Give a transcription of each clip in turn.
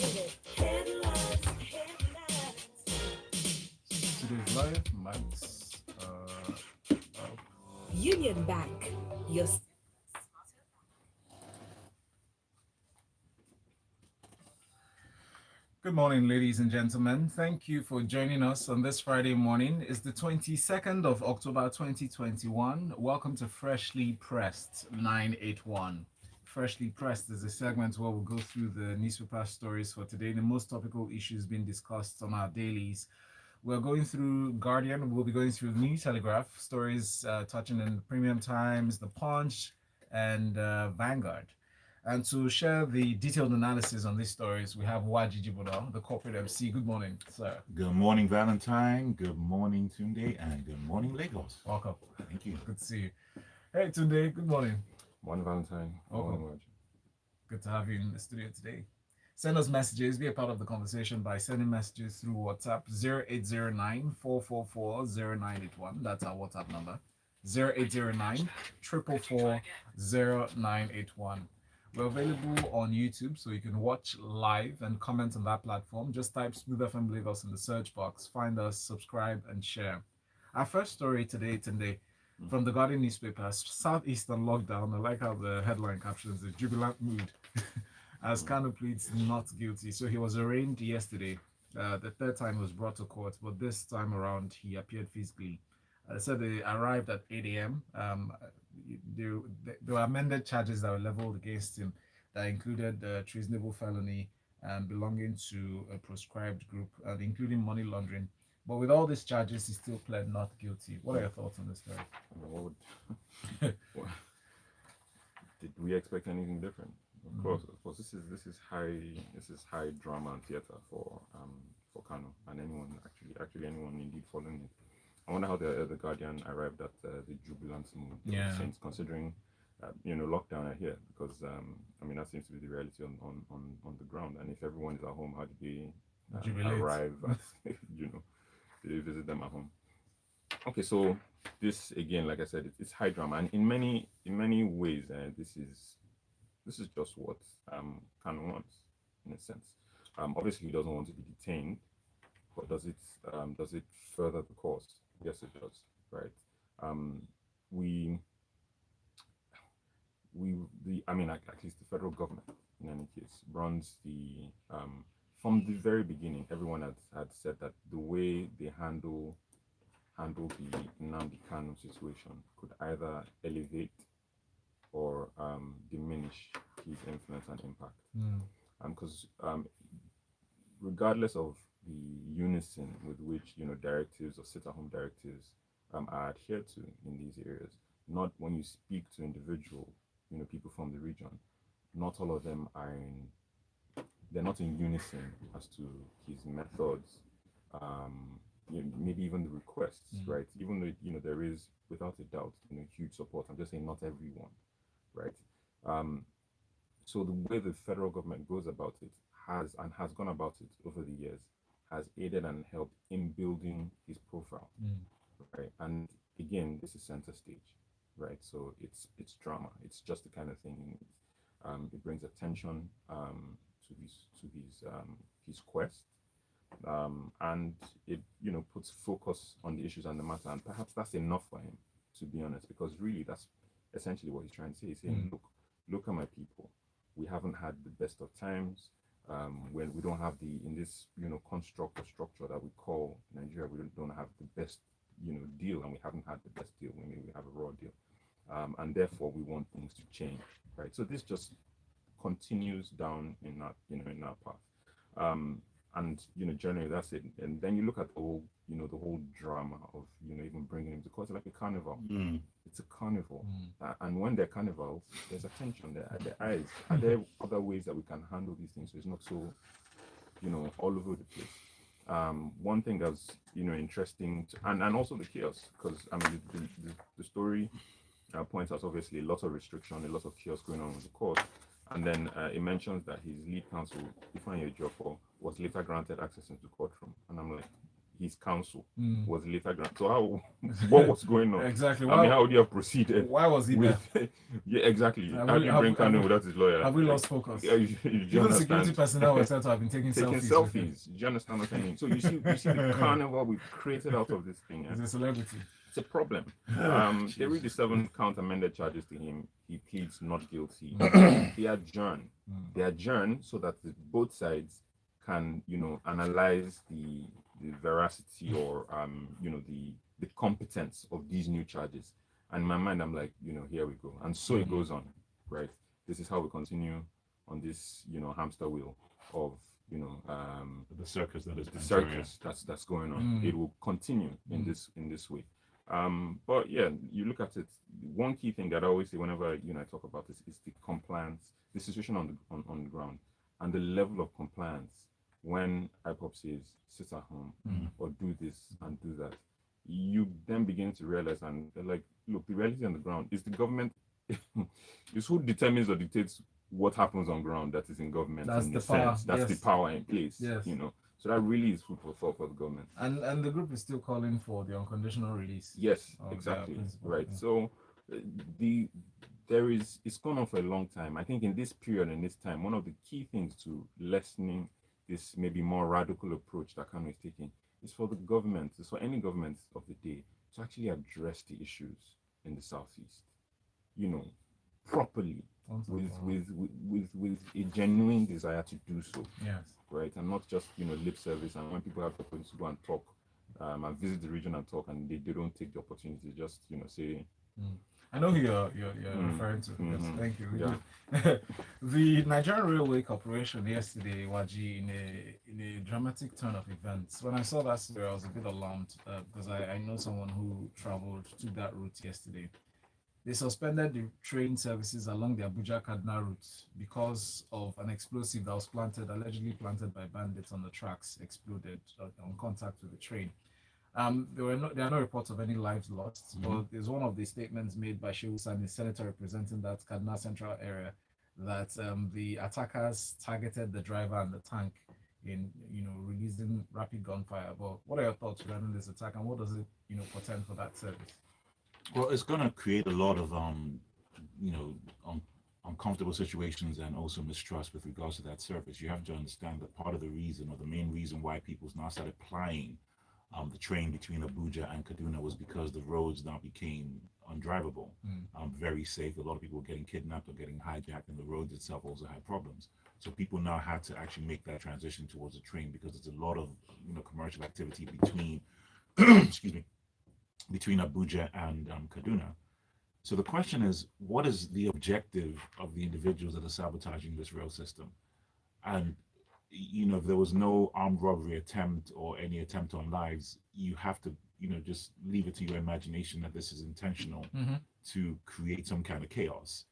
Today's live mics. Up. Union Bank. Your Good morning, ladies and gentlemen. Thank you for joining us on this Friday morning. It's the 22nd of October 2021. Welcome to Freshly Pressed 981. Freshly Pressed is a segment where we'll go through the newspaper stories for today, the most topical issues being discussed on our dailies. We're going through Guardian, we'll be going through New Telegraph, stories touching in Premium Times, The Punch, and Vanguard. And to share the detailed analysis on these stories, we have Waji Jiboda, the corporate MC. Good morning, sir. Good morning, Valentine. Good morning, Tunde. And good morning, Lagos. Welcome. Thank you. Good to see you. Hey, Tunde, good morning. Morning, Valentine. Welcome. Morning, Raj. Good to have you in the studio today. Send us messages. Be a part of the conversation by sending messages through WhatsApp 0809 444 0981. That's our WhatsApp number 0809 444 0981. We're available on YouTube, so you can watch live and comment on that platform. Just type Smooth FM Lagos in the search box. Find us, subscribe, and share. Our first story today, from the Guardian newspaper, Southeastern lockdown. I like how the headline captions it, jubilant mood, as Kanu pleads not guilty. So he was arraigned yesterday. The third time he was brought to court, but this time around he appeared physically. So they arrived at 8 a.m. There were amended charges that were leveled against him that included treasonable felony and belonging to a proscribed group, including money laundering. But with all these charges, he still pled not guilty. What are your thoughts on this story? Did we expect anything different? Of course. This is high drama and theater for Kanu and anyone actually anyone indeed following it. I wonder how the Guardian arrived at the jubilant mood. Yeah. Since considering lockdown here, because that seems to be the reality on the ground. And if everyone is at home, how did they arrive at did they visit them at home? Okay, so this again, like I said, it's high drama, and in many ways, this is just what Kanu wants, in a sense. Obviously, he doesn't want to be detained, but does it further the cause? Yes, it does. Right. At least the federal government, in any case, runs the from the very beginning. Everyone had said that the way they handle the Nnamdi Kanu situation could either elevate or diminish his influence and impact. Because regardless of the unison with which directives or sit-at-home directives are adhered to in these areas, not when you speak to individual people from the region, not all of them they're not in unison as to his methods, maybe even the requests, right? Even though there is, without a doubt, huge support. I'm just saying not everyone, right? So the way the federal government goes about it has gone about it over the years has aided and helped in building his profile, right? And again, this is center stage, right? So it's drama. It's just the kind of thing. It brings attention to his quest, and it puts focus on the issues and the matter. And perhaps that's enough for him, to be honest, because really that's essentially what he's trying to say. He's saying, look at my people. We haven't had the best of times. When we don't have in this construct or structure that we call Nigeria, we don't have the best deal, and we haven't had the best deal. We have a raw deal, and therefore we want things to change, right? So this just continues down in that path, and generally that's it. And then you look at the whole drama of even bringing him to court. It's like a carnival. It's a carnival, and when there are carnivals, there's attention. There are eyes. Are there other ways that we can handle these things so it's not so all over the place? One thing that's interesting and also the chaos, because the story points out obviously lots of restriction, a lot of chaos going on with the court. And then it mentions that his lead counsel, Ifeanyi Ejiofor, was later granted access into the courtroom. And I'm like, his counsel Mm. was later granted. So how, what was going on? Exactly. I mean, how would you have proceeded? Why was he there? With, yeah, exactly. Have How we- do you have- bring have Kanu we- without his lawyer? Have we lost focus? Yeah, you Even security understand? personnel were said to have been taking Taking selfies. with him. selfies. Do you understand what I mean? So you see the carnival we've created out of this thing. He's a celebrity. It's a problem. They read the 7 count amended charges to him. He pleads not guilty. They adjourn. They adjourn so that both sides can, analyze the veracity or, the competence of these new charges. And in my mind, I'm like, here we go. And so it goes on, right? This is how we continue on this, hamster wheel of, The circus that is the circus that's going on. It will continue in this way. But yeah, you look at it. One key thing that I always say whenever I talk about this is the compliance, the situation on the ground, and the level of compliance when IPOP says sit at home or do this and do that. You then begin to realize and like, look, the reality on the ground is the government is who determines or dictates what happens on ground. That is in government. That's in the a power. sense. That's Yes. the power in place. Yes. So that really is food for thought for the government. And the group is still calling for the unconditional release. Yes, of exactly. their principal. Right. Yeah. So it's gone on for a long time. I think in this period and this time, one of the key things to lessening this maybe more radical approach that Kanu is taking is for the government, is for any government of the day to actually address the issues in the southeast, properly with a genuine desire to do so. Yes. Right, and not just lip service. And when people have the opportunity to go and talk and visit the region and talk, and they don't take the opportunity, just say. I know who you're referring to. Yes, thank you. Yeah. The Nigerian Railway Corporation yesterday, Waji, in a dramatic turn of events. When I saw that story, I was a bit alarmed because I know someone who traveled to that route yesterday. They suspended the train services along the Abuja-Kaduna route because of an explosive that was allegedly planted by bandits on the tracks, exploded on contact with the train. There are no reports of any lives lost, but there's one of the statements made by Shehu Sani, senator representing that Kaduna Central area, that the attackers targeted the driver and the tank in releasing rapid gunfire. But what are your thoughts regarding this attack, and what does it portend for that service? Well, it's going to create a lot of uncomfortable situations and also mistrust with regards to that service. You have to understand that part of the reason, or the main reason why people's now started plying the train between Abuja and Kaduna, was because the roads now became undrivable, very safe. A lot of people were getting kidnapped or getting hijacked, and the roads itself also had problems. So people now had to actually make that transition towards the train because there's a lot of commercial activity between excuse me, between Abuja and Kaduna. So the question is, what is the objective of the individuals that are sabotaging this rail system? And if there was no armed robbery attempt or any attempt on lives, you have to just leave it to your imagination that this is intentional to create some kind of chaos,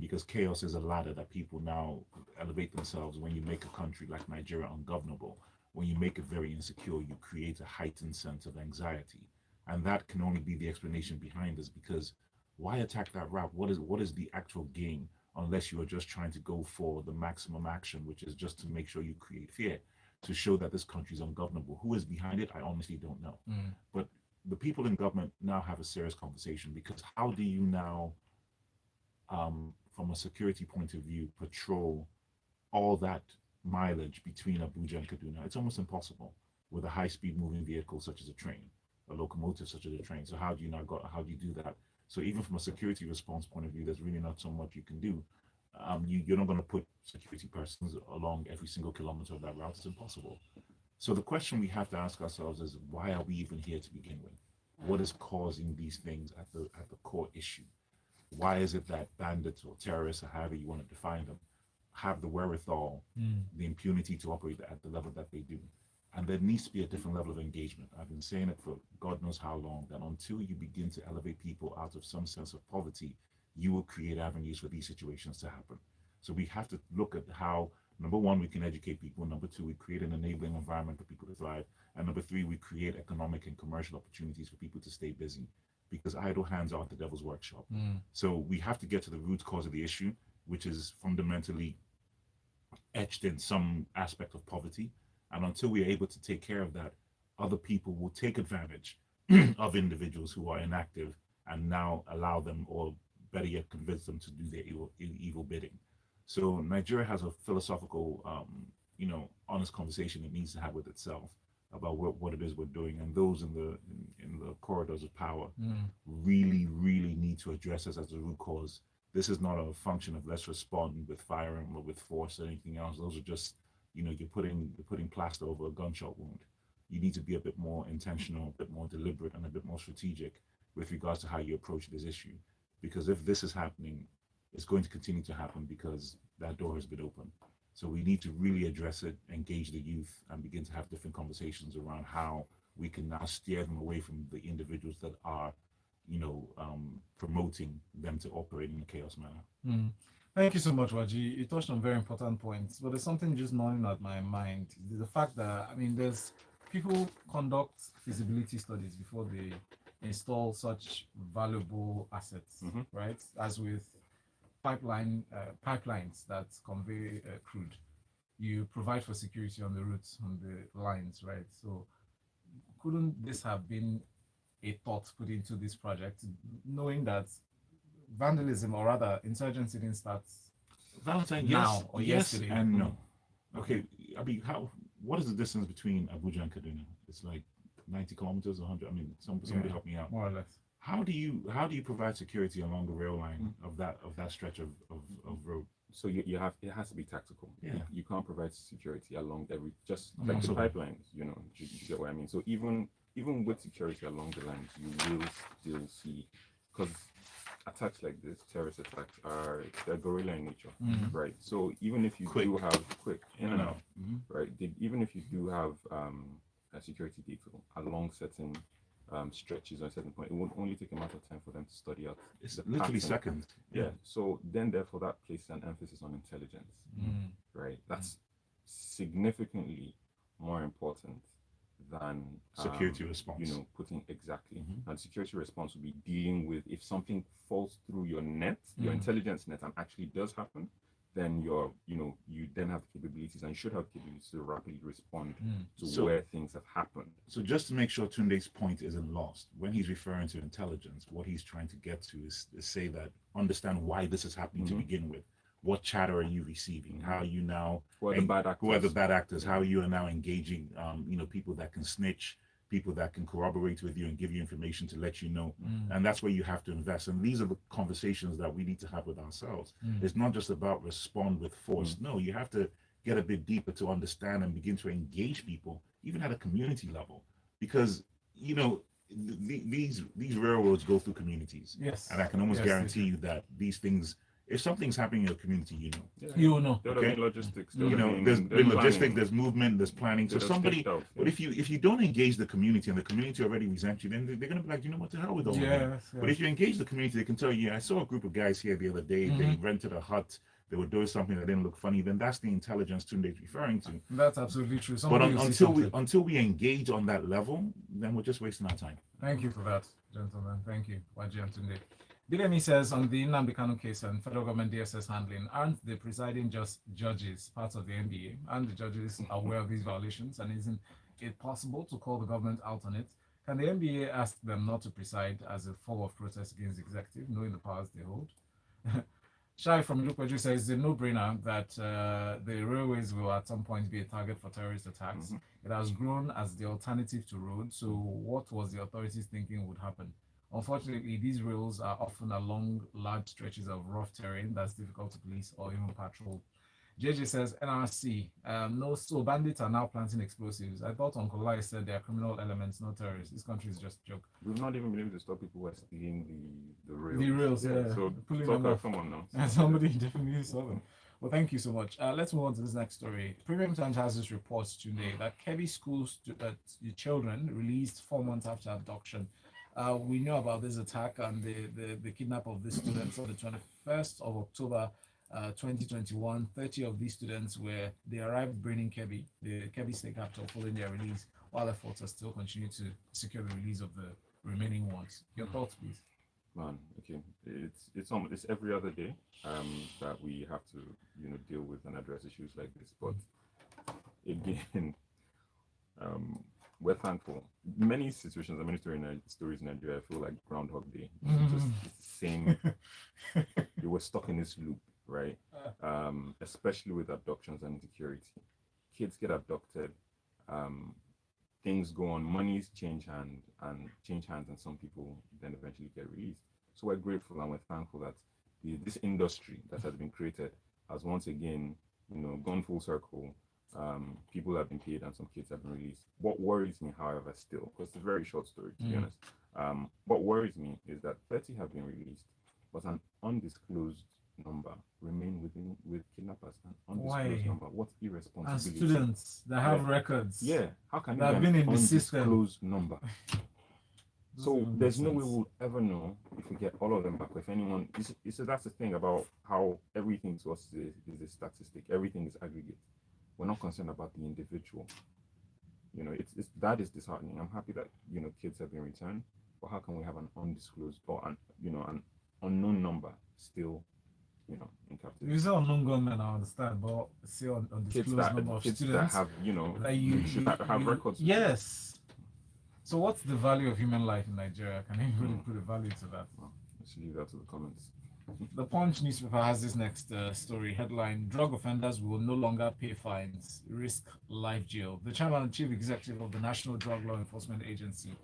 because chaos is a ladder that people now elevate themselves. When you make a country like Nigeria ungovernable, when you make it very insecure, you create a heightened sense of anxiety. And that can only be the explanation behind this, because why attack that route? What is the actual gain, unless you are just trying to go for the maximum action, which is just to make sure you create fear, to show that this country is ungovernable. Who is behind it? I honestly don't know. But the people in government now have a serious conversation, because how do you now, from a security point of view, patrol all that mileage between Abuja and Kaduna? It's almost impossible with a high-speed moving vehicle such as a train, a locomotive such as a train. So how do you do that? So even from a security response point of view, there's really not so much you can do. You're not going to put security persons along every single kilometer of that route. It's impossible. So the question we have to ask ourselves is, why are we even here to begin with? What is causing these things at the core issue? Why is it that bandits or terrorists, or however you want to define them, have the wherewithal, the impunity to operate at the level that they do? And there needs to be a different level of engagement. I've been saying it for God knows how long, that until you begin to elevate people out of some sense of poverty, you will create avenues for these situations to happen. So we have to look at how, number one, we can educate people. Number two, we create an enabling environment for people to thrive. And number three, we create economic and commercial opportunities for people to stay busy, because idle hands are the devil's workshop. So we have to get to the root cause of the issue, which is fundamentally etched in some aspect of poverty. And until we are able to take care of that, other people will take advantage of individuals who are inactive and now allow them, or better yet, convince them to do their evil bidding. So Nigeria has a philosophical, honest conversation it needs to have with itself about what it is we're doing, and those in the corridors of power really, really need to address this as a root cause. This is not a function of let's respond with firearm or with force or anything else. Those are just, you're putting plaster over a gunshot wound. You need to be a bit more intentional, a bit more deliberate, and a bit more strategic with regards to how you approach this issue. Because if this is happening, it's going to continue to happen because that door has been opened. So we need to really address it, engage the youth, and begin to have different conversations around how we can now steer them away from the individuals that are, promoting them to operate in a chaos manner. Thank you so much, Waji. You touched on very important points, but there's something just gnawing at my mind. The fact that, there's people conduct feasibility studies before they install such valuable assets, right? As with pipelines that convey crude, you provide for security on the routes, on the lines, right? So couldn't this have been a thought put into this project, knowing that vandalism, or rather insurgency, didn't start Valentine, now yes, or yes yesterday? and no. Okay, what is the distance between Abuja and Kaduna? It's like 90 kilometers, 100. Somebody help me out. More or less. How do you provide security along the rail line of that stretch of road? So it has to be tactical. Yeah. You can't provide security along just like the pipelines, you get what I mean? So even with security along the lines, you will still see, because attacks like this, terrorist attacks, they're guerrilla in nature, right? So even if you do have in and out, right? Even if you do have a security detail along certain stretches or a certain point, it would only take a matter of time for them to study out. It's literally seconds. Yeah. So then, therefore, that places an emphasis on intelligence, right? That's significantly more important than security response. Putting exactly. And security response will be dealing with if something falls through your net, your intelligence net, and actually does happen. Then you then have capabilities, and you should have capabilities to rapidly respond to where things have happened. So just to make sure Tunde's point isn't lost, when he's referring to intelligence, what he's trying to get to is say that understand why this is happening to begin with. What chatter are you receiving? How are you now? Who are the bad actors? How you are now engaging? People that can snitch, people that can corroborate with you and give you information to let you know. And that's where you have to invest. And these are the conversations that we need to have with ourselves. It's not just about respond with force. No, you have to get a bit deeper to understand and begin to engage people, even at a community level, because these railroads go through communities. Yes. And I can almost guarantee you that these things, if something's happening in your community, you will know. Okay? Logistics. There's logistics, there's movement, there's planning. So somebody, but if you don't engage the community and the community already resents you, then they're gonna be like, what the hell with all that? But if you engage the community, they can tell you, I saw a group of guys here the other day. They rented a hut. They were doing something that didn't look funny. Then that's the intelligence Tunde's referring to. That's absolutely true. But until we engage on that level, then we're just wasting our time. Thank you for that, gentlemen. Thank you, Waji and Tunde. Bilemi says on the Nnamdi Kanu case and federal government DSS handling, aren't the presiding judges part of the NBA? Aren't the judges aware of these violations? And isn't it possible to call the government out on it? Can the NBA ask them not to preside as a form of protest against the executive, knowing the powers they hold? Shai from Lukweju says it's a no-brainer that the railways will at some point be a target for terrorist attacks. It has grown as the alternative to road. So what was the authorities thinking would happen? Unfortunately, these rails are often along large stretches of rough terrain that's difficult to police or even patrol. JJ says, NRC, no, so bandits are now planting explosives. I thought Uncle Lai said they are criminal elements, not terrorists. This country is just a joke. We've not even been able to stop people who are stealing the rails. The rails, yeah. So come on now. Somebody definitely saw them. Well, thank you so much. Let's move on to this next story. Premium Times has this report today that Kebbi schools, children released 4 months after abduction. We know about this attack and the kidnap of these students on the 21st of October 2021. 30 of these students they arrived in Kebbi, the Kebbi state capital, following their release, while efforts are still continuing to secure the release of the remaining ones. Your thoughts, please. Man, okay, it's every other day that we have to deal with and address issues like this. But again, we're thankful. Many situations, many stories in Nigeria, I feel like Groundhog Day. Just it's the same. You were stuck in this loop, right? Especially with abductions and insecurity. Kids get abducted. Things go on. Monies change hands, and some people then eventually get released. So we're grateful and we're thankful that this industry that has been created has once again, gone full circle. People have been paid and some kids have been released. What worries me, however, still, because it's a very short story to be honest, what worries me is that 30 have been released, but an undisclosed number remain with kidnappers. An undisclosed number. What And irresponsibility! students that have records. Yeah, how can that you have be been an in the system. undisclosed number? So Doesn't there's make no way sense. we'll ever know if we get all of them back. If anyone, so that's the thing about how everything to us is a statistic. Everything is aggregate. We're not concerned about the individual. It's that is disheartening. I'm happy that kids have been returned, but how can we have an undisclosed or an unknown number still in captivity? You say unknown gunmen, I understand, but say on Kids disclosed number of that students have that you should have records. Yes. So what's the value of human life in Nigeria? Can anybody put a value to that? Well, let's leave that to the comments. The Punch newspaper has this next story headline: Drug offenders will no longer pay fines, risk life jail. The chairman and chief executive of the National Drug Law Enforcement Agency,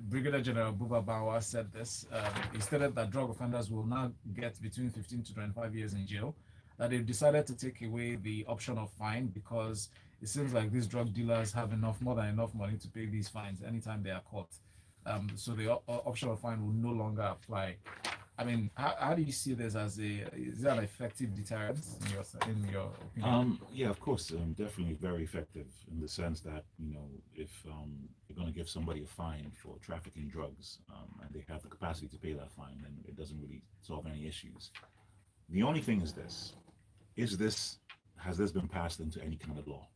Brigadier General Buba Bawa, said this. He stated that drug offenders will now get between 15 to 25 years in jail, that they've decided to take away the option of fine because it seems like these drug dealers have more than enough money to pay these fines anytime they are caught. So the option of fine will no longer apply. I mean, how do you see this as is that an effective deterrent in your opinion? Yeah, of course, definitely very effective in the sense that, if you're going to give somebody a fine for trafficking drugs and they have the capacity to pay that fine, then it doesn't really solve any issues. The only thing is has this been passed into any kind of law?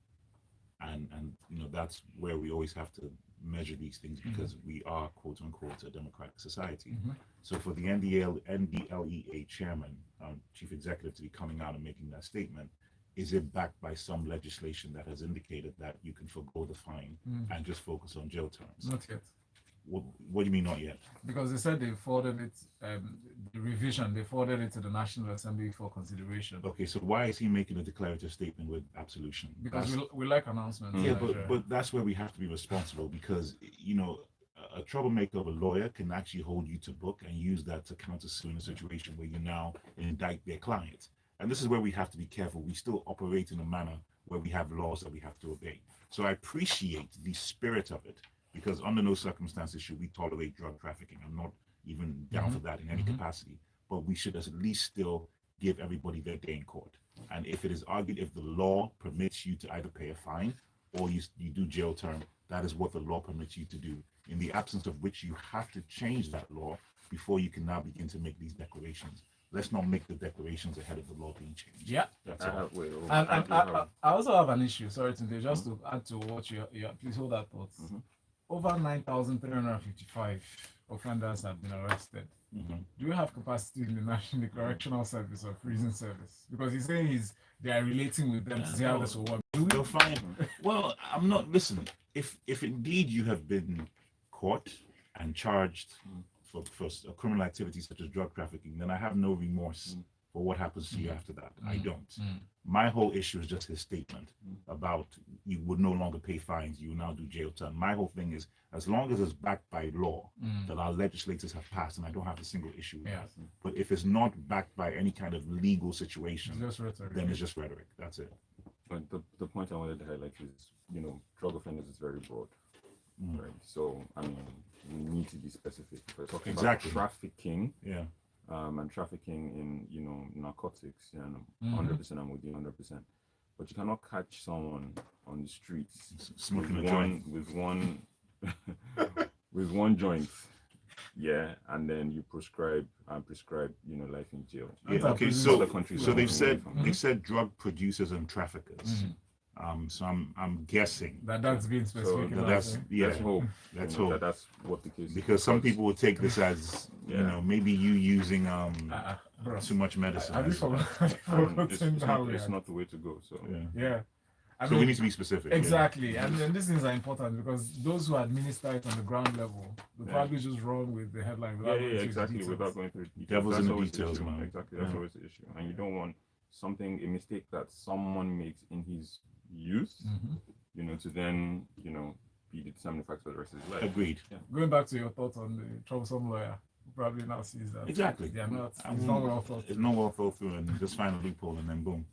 And that's where we always have to measure these things because we are quote unquote a democratic society. So for the NDLEA chairman, chief executive, to be coming out and making that statement, is it backed by some legislation that has indicated that you can forgo the fine and just focus on jail terms? Not yet. What do you mean not yet? Because they said they forwarded it, the revision, they forwarded it to the National Assembly for consideration. Okay, so why is he making a declarative statement with absolution? Because we like announcements. Yeah, but that's where we have to be responsible because, a troublemaker of a lawyer can actually hold you to book and use that to counter sue in a situation where you now indict their client. And this is where we have to be careful. We still operate in a manner where we have laws that we have to obey. So I appreciate the spirit of it, because under no circumstances should we tolerate drug trafficking. I'm not even down for that in any capacity, but we should at least still give everybody their day in court. And if it is argued, if the law permits you to either pay a fine or you do jail term, that is what the law permits you to do, in the absence of which you have to change that law before you can now begin to make these declarations. Let's not make the declarations ahead of the law being changed. Yeah. That's all. I also have an issue, sorry, today, just to add to what you please hold that thought. Over 9,355 offenders have been arrested. Do you have capacity in the Correctional Service or Prison Service? Because he's saying they are relating with them to see how this will work. You're fine. Well, I'm not. Listen, if indeed you have been caught and charged for criminal activities such as drug trafficking, then I have no remorse for what happens to you after that. I don't. My whole issue is just his statement about you would no longer pay fines, you will now do jail time. My whole thing is, as long as it's backed by law that our legislators have passed, and I don't have a single issue with that. But if it's not backed by any kind of legal situation, then it's just rhetoric. That's it. But the point I wanted to highlight is, drug offenders is very broad, right? So, I mean, we need to be specific. If we're talking about trafficking, and trafficking in, narcotics, 100%, I'm with you 100%. But you cannot catch someone on the streets smoking a joint with one with one joint. Yeah, and then you prescribe life in jail. Yeah, okay, so they've said drug producers and traffickers. So I'm guessing that's being specific. So let's hope. That's what the case is. Because some people would take this as maybe you using too much medicine. It's not the way to go. So So we need to be specific. Exactly, and then these things are important because those who administer it on the ground level will probably just run with the headline without going through the exactly. details. Without going through the details. Devil's in the always details, issue. man. Exactly, that's always the issue, and you don't want a mistake that someone makes in his youth, to then, be the determining factor for the rest of his life. Agreed. Yeah. Going back to your thoughts on the troublesome lawyer, who probably now sees that Exactly. they are not. It's not well thought. It's not well thought through, and just find a loophole, and then boom.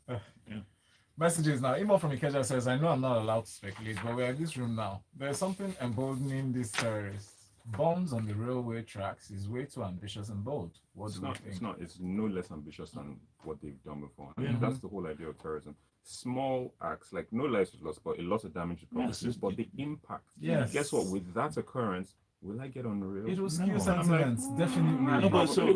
Messages now. Imo from Ikeja says, I know I'm not allowed to speculate, but we're in this room now. There's something emboldening these terrorists. Bombs on the railway tracks is way too ambitious and bold. What do you think? It's not. It's no less ambitious than what they've done before. I mean, that's the whole idea of terrorism. Small acts, like no lives was lost, but a lot of damage to property. But the impact. Yes. Guess what? With that occurrence, will I get on the rail? It will No. skew sentiments, definitely. No, but so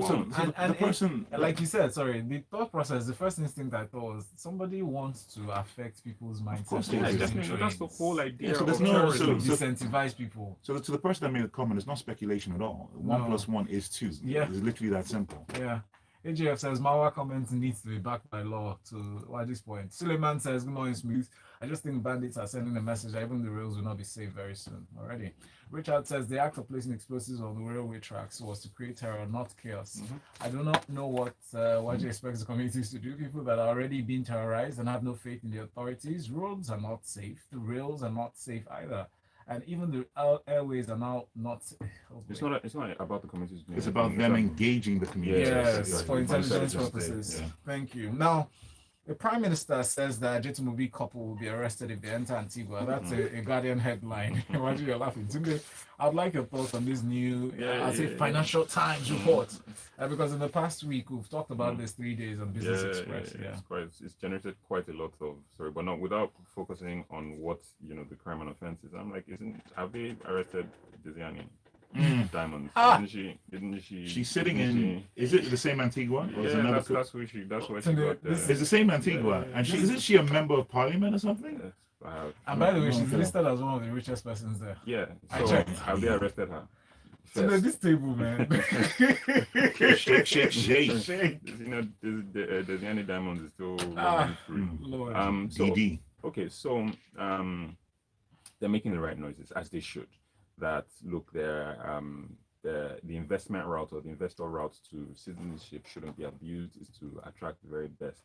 And the person, like you said, sorry, the thought process, the first instinct I thought was somebody wants to affect people's mindsets. course, by yeah, using definitely. That's the trains. whole idea. so there's of no- terrorism. to so- disincentivize people. so to the person that made the comment, it's not speculation at all. One No. plus one is two. Yeah. It's literally that simple. Yeah. AJF says Mawa comment needs to be backed by law to at this point. Suleiman says, good morning, Smooth. I just think bandits are sending a message that even the rails will not be safe very soon already. Richard says the act of placing explosives on the railway tracks was to create terror, not chaos. I do not know what YJ expects the communities to do. People that are already being terrorized and have no faith in the authorities. Roads are not safe. The rails are not safe either. And even the airways are now not. It's not about the communities. It's about them engaging the community. Yes, for Right. intelligence Just- purposes. yeah. Thank you. Now, the Prime Minister says that Jetumubi couple will be arrested if they enter Antigua. That's a Guardian headline. Imagine you're laughing. Tunde, I'd like your thoughts on this new, Financial Times report. Because in the past week, we've talked about this 3 days on Business Express. It's generated quite a lot of but not without focusing on what the crime and offense is. I'm like, have they arrested Desiani? Diamonds? Didn't she? She's sitting in. Is it the same Antigua? Or is it another that's where she got there. It's the same Antigua, and isn't she a member of parliament or something? Yes, I have. And by the way, she's listed as one of the richest persons there. Yeah. I So checked. have they arrested her? So this table, man. Shake, shake, shake. Shake. The Yanni Diamonds is still Ah. running free. Lord. So DD. okay, so they're making the right noises as they should. That look, the investment route or the investor route to citizenship shouldn't be abused. Is to attract the very best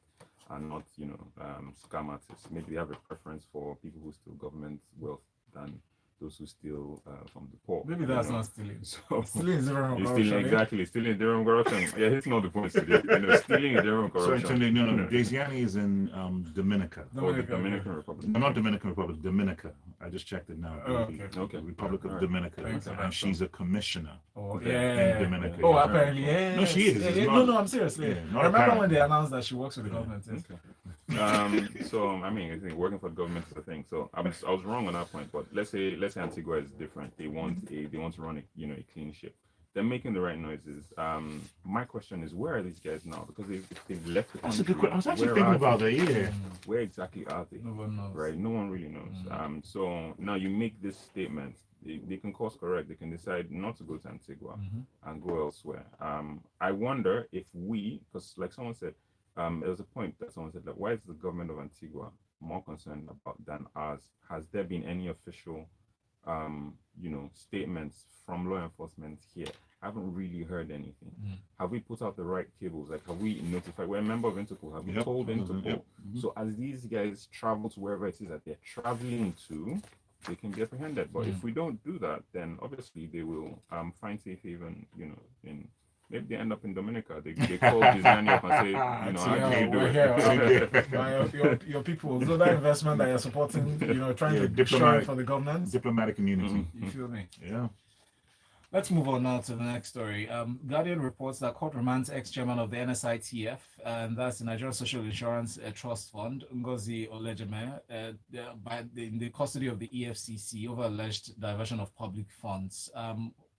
and not scam artists. Maybe they have a preference for people who steal government wealth than those who steal from the poor. Maybe that's not stealing. So Stealing is different from it's corruption. stealing, exactly. Stealing is different from corruption. Yeah, it's not the point today. Stealing is different from So corruption. actually, no. Desiani is in Dominica. Or the Dominican Republic. No, not Dominican Republic, Dominica. I just checked it now. Okay. Republic of Alright. Dominica. Thanks. And she's a commissioner. Oh, in yeah. Dominica. Oh, apparently, yeah. No, she is. Yeah, It's yeah. not- No, I'm serious. Yeah. Yeah, not I remember apparent. when they announced that she works with the government. Yes. So I mean, I think working for the government is a thing. So I was wrong on that point. But let's say Antigua is different. They want to run a clean ship. They're making the right noises. My question is, where are these guys now? Because they've left the That's country. a good question. I was actually Where thinking are about they? that, yeah. Where exactly are they? No one knows. Right, no one really knows. So now you make this statement. They can course correct. They can decide not to go to Antigua and go elsewhere. I wonder if because like someone said, there was a point that someone said, like, why is the government of Antigua more concerned about than ours? Has there been any official, statements from law enforcement here? I haven't really heard anything. Have we put out the right cables? Like, have we notified? We're a member of Interpol. Have we Yep. told Interpol? Yep. So as these guys travel to wherever it is that they're traveling to, they can be apprehended. But if we don't do that, then obviously they will find safe haven, in maybe they end up in Dominica. They call Disney up and say, how do you do we're it? here. Your people. So that investment that you're supporting, trying to destroy for the government. Diplomatic immunity. You feel me? Yeah. Let's move on now to the next story. Guardian reports that court remands ex-chairman of the Nsitf, and that's the Nigerian Social Insurance Trust Fund, Ngozi Olejeme, in the custody of the EFCC over alleged diversion of public funds.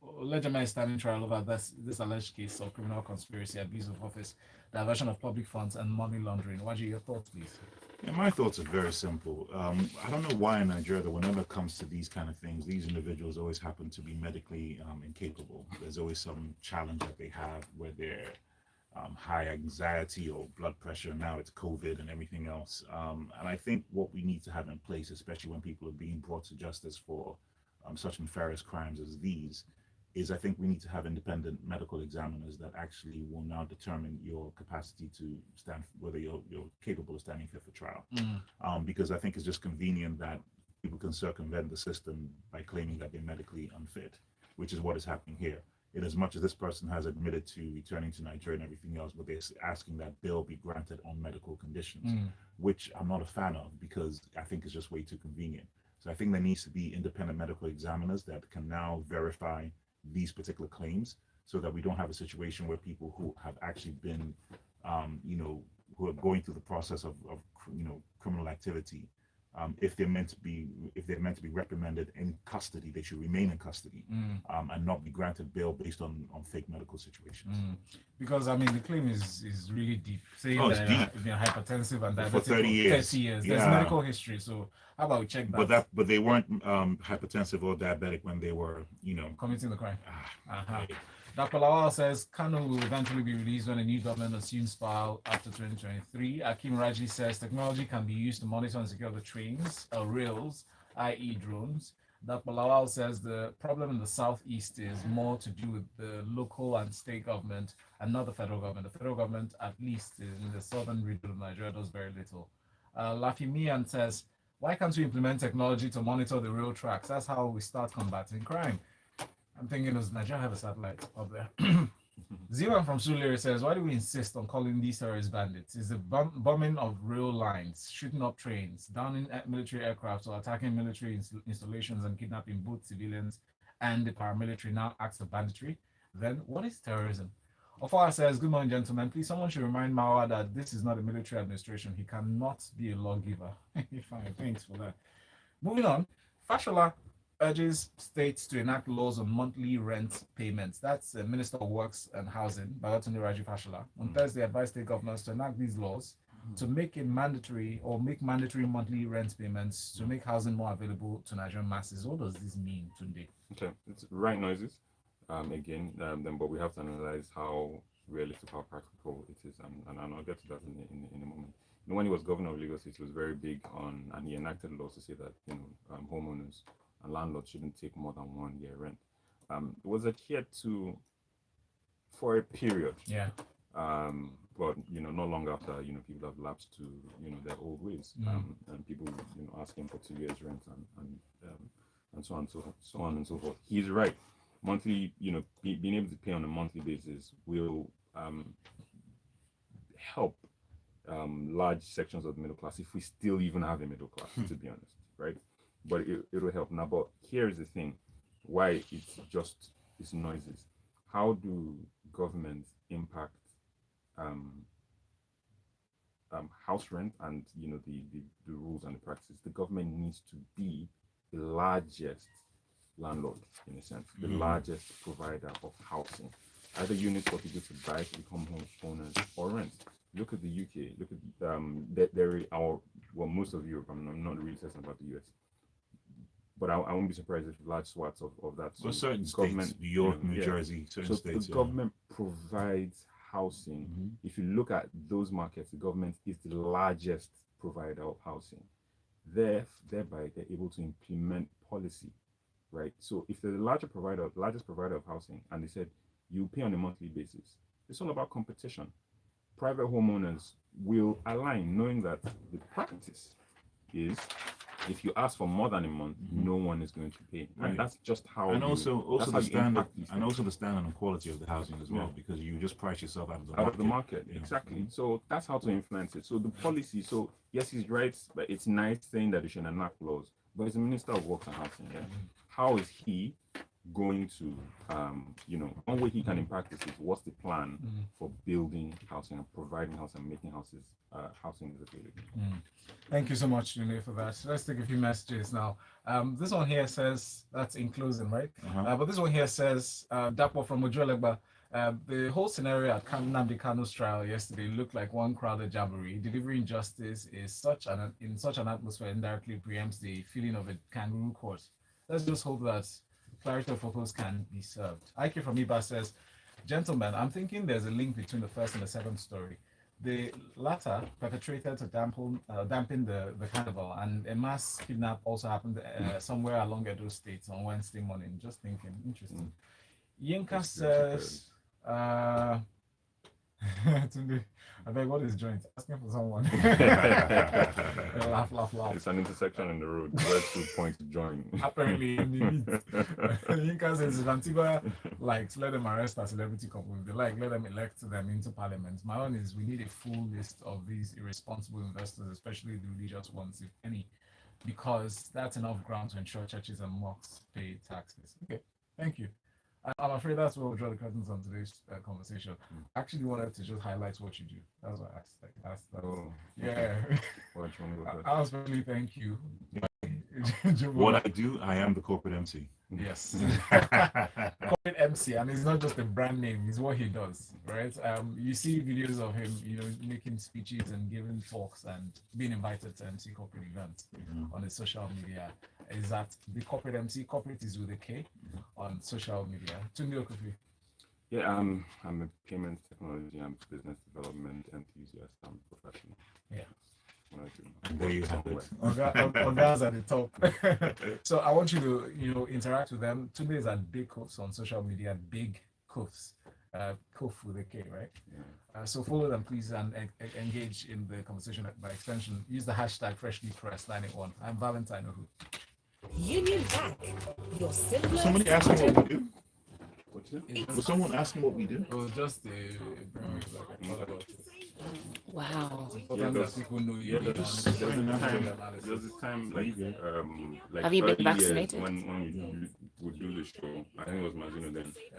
Olejeme is standing trial over this alleged case of criminal conspiracy, abuse of office, diversion of public funds, and money laundering. Waji, your thoughts, please? Yeah, my thoughts are very simple. I don't know why in Nigeria, whenever it comes to these kind of things, these individuals always happen to be medically incapable. There's always some challenge that they have where they're high anxiety or blood pressure. Now it's COVID and everything else. And I think what we need to have in place, especially when people are being brought to justice for such nefarious crimes as these, is I think we need to have independent medical examiners that actually will now determine your capacity to stand, whether you're capable of standing fit for trial. Because I think it's just convenient that people can circumvent the system by claiming that they're medically unfit, which is what is happening here. In as much as this person has admitted to returning to Nigeria and everything else, but they're asking that bail be granted on medical conditions, which I'm not a fan of because I think it's just way too convenient. So I think there needs to be independent medical examiners that can now verify these particular claims so that we don't have a situation where people who have actually been, who are going through the process of criminal activity, if they're meant to be reprimanded in custody, they should remain in custody and not be granted bail based on fake medical situations. Because I mean, the claim is really deep, saying it's that deep. they're hypertensive and diabetic For 30 years. 30 years. Yeah. There's medical history, so how about we check that? But they weren't hypertensive or diabetic when they were, committing the crime. Dr. Lawal says Kanu will eventually be released when a new government assumes power after 2023. Akim Rajli says technology can be used to monitor and secure the trains, rails, i.e. drones. Dr. Lawal says the problem in the southeast is more to do with the local and state government and not the federal government. The federal government, at least in the southern region of Nigeria, does very little. Lafimian says, why can't we implement technology to monitor the rail tracks? That's how we start combating crime. I'm thinking, does Nigeria have a satellite up there? Zivan from Sulere says, why do we insist on calling these terrorist bandits? Is the bombing of rail lines, shooting up trains, downing military aircraft, or attacking military installations and kidnapping both civilians and the paramilitary now acts of banditry? Then what is terrorism? Ofara says, good morning, gentlemen. Please, someone should remind Mawa that this is not a military administration. He cannot be a lawgiver. Fine, thanks for that. Moving on, Fashola urges states to enact laws on monthly rent payments. That's the Minister of Works and Housing, Babatunde Raji Fashola. On Thursday, advised state governors to enact these laws to make it mandatory or make mandatory monthly rent payments to make housing more available to Nigerian masses. What does this mean, Tunde? Okay, it's right noises. Then, but we have to analyze how realistic, how practical it is, and I'll get to that in a moment. When he was governor of Lagos, he was very big on, and he enacted laws to say that homeowners and landlords shouldn't take more than 1 year rent. It was adhered to for a period. Yeah. But no longer after people have lapsed to their old ways. And people asking for 2 years rent and so on and so forth. He's right. Monthly, being able to pay on a monthly basis will help large sections of the middle class, if we still even have a middle class, to be honest, right? But it will help. Now, but here's the thing, why it's noises. How do governments impact house rent and the rules and the practices? The government needs to be the largest landlord, in a sense, the largest provider of housing. Either units for people to buy to become homeowners or rent. Look at the UK. Look at most of Europe. I'm not really certain about the US, but I won't be surprised if large swaths of that. So certain states, New York, New Jersey, certain states. The government provides housing. If you look at those markets, the government is the largest provider of housing. Thereby, they're able to implement policy, right? So if they're the largest provider of housing, and they said you pay on a monthly basis, it's all about competition. Private homeowners will align, knowing that the practice is if you ask for more than a month, no one is going to pay, and that's just how. And also the standard, and also the standard and quality of the housing as well, because you just price yourself out of the market. Exactly. So that's how to influence it. So the policy. So yes, he's right, but it's nice saying that they should enact laws, but as a Minister of Works and Housing, how is he going to, one way he can impact this is what's the plan for building housing and providing housing and making housing is available. Thank you so much, Junior, for that. Let's take a few messages now. This one here says, that's in closing, right? But this one here says, Dapo from Ojuelegba, the whole scenario at Nnamdi Kanu's trial yesterday looked like one crowded jamboree. Delivering justice is in such an atmosphere indirectly preempts the feeling of a kangaroo court. Let's just hope that clarity of focus can be served. Ike from Iba says, Gentlemen, I'm thinking there's a link between the first and the second story. The latter perpetrated to dampen the carnival, and a mass kidnap also happened somewhere along Edo State on Wednesday morning. Just thinking, interesting. Yinka says, Tunde, I beg, what is joint? Asking for someone. Laugh, laugh, laugh. It's an intersection in the road where 2 points join. Apparently, Yinka says if Antigua likes, let them arrest a celebrity couple. If they like, let them elect them into parliament. My own is we need a full list of these irresponsible investors, especially the religious ones, if any, because that's enough ground to ensure churches and mosques pay taxes. Okay, thank you. I'm afraid that's where we'll draw the curtains on today's conversation. I actually wanted to just highlight what you do. That's what I asked. Yeah. I'll especially thank you. What I do, I am the corporate MC. Yes. Corporate MC, and it's not just a brand name, it's what he does, right? You see videos of him, making speeches and giving talks and being invited to MC corporate events on his social media. Is that the corporate MC? Corporate is with a K on social media. Tunde Okufi. Yeah, I'm a payment technology and business development enthusiast. I'm professional. Yeah. There you have it. Ogas at the top. So I want you to, interact with them. Tunde is at Big Coffs on social media. Big Coffs, Coff with a K, right? Yeah. So follow them, please, and engage in the conversation by extension. Use the hashtag FreshlyPressed981. I'm Valentine Ohu. Union Bank, your simplest. Somebody asking what we do? Was someone asking what we do? It was just Wow. There's this time like Have you been early years vaccinated? when we would do the show. I think it was Mazino then.